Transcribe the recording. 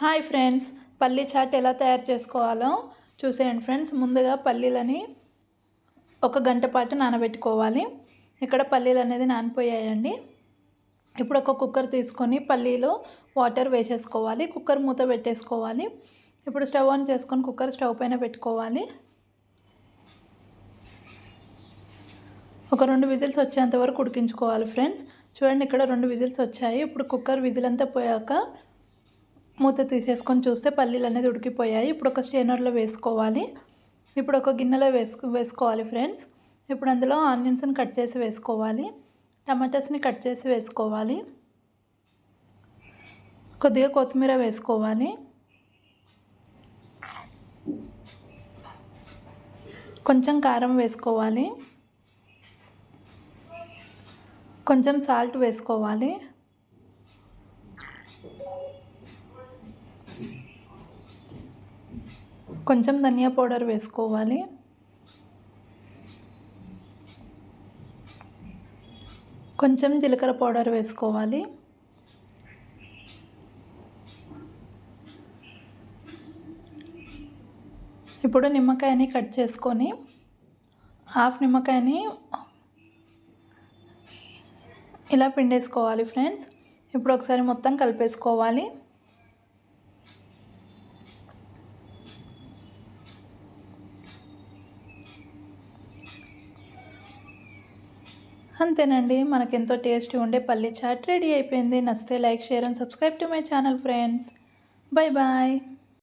Hi friends, పల్లీ chat ఎలా తయారు చేసుకోవాలో చూసేయండి ఫ్రెండ్స్. ముందుగా పల్లీలని ఒక గంట పాటు నానబెట్టుకోవాలి. ఇక్కడ పల్లీలు అనేది నానిపోయాయండి. ఇప్పుడు ఒక కుక్కర్ తీసుకొని పల్లీలో వాటర్ వేసేసుకోవాలి. కుక్కర్ మూత పెట్టేసుకోవాలి. ఇప్పుడు స్టవ్ ఆన్ చేసుకొని కుక్కర్ స్టవ్ పైన పెట్టుకోవాలి. ఒక 2 విజిల్స్ వచ్చేంత వరకు ఉడికించుకోవాలి ఫ్రెండ్స్. చూడండి, ఇక్కడ 2 విజిల్స్ వచ్చాయి. ఇప్పుడు కుక్కర్ విజిల్ అంతా పోయాక మూత తీసేసుకొని చూస్తే పల్లీలు అనేది ఉడికిపోయాయి. ఇప్పుడు ఒక స్ట్రైనర్లో వేసుకోవాలి. ఇప్పుడు ఒక గిన్నెలో వేసుకోవాలి ఫ్రెండ్స్. ఇప్పుడు అందులో ఆనియన్స్ని కట్ చేసి వేసుకోవాలి. టమాటాస్ని కట్ చేసి వేసుకోవాలి. కొద్దిగా కొత్తిమీర వేసుకోవాలి. కొంచెం కారం వేసుకోవాలి. కొంచెం సాల్ట్ వేసుకోవాలి. కొంచెం ధనియా పౌడర్ వేసుకోవాలి. కొంచెం జీలకర్ర పౌడర్ వేసుకోవాలి. ఇప్పుడు నిమ్మకాయని కట్ చేసుకొని హాఫ్ నిమ్మకాయని ఇలా పిండేసుకోవాలి ఫ్రెండ్స్. ఇప్పుడు ఒకసారి మొత్తం కలిపేసుకోవాలి. అంతేనండి, మనకెంతో టేస్టీ ఉండే పల్లీ చాట్ రెడీ అయిపోయింది. నచ్చితే like, share and subscribe to my channel friends. Bye bye.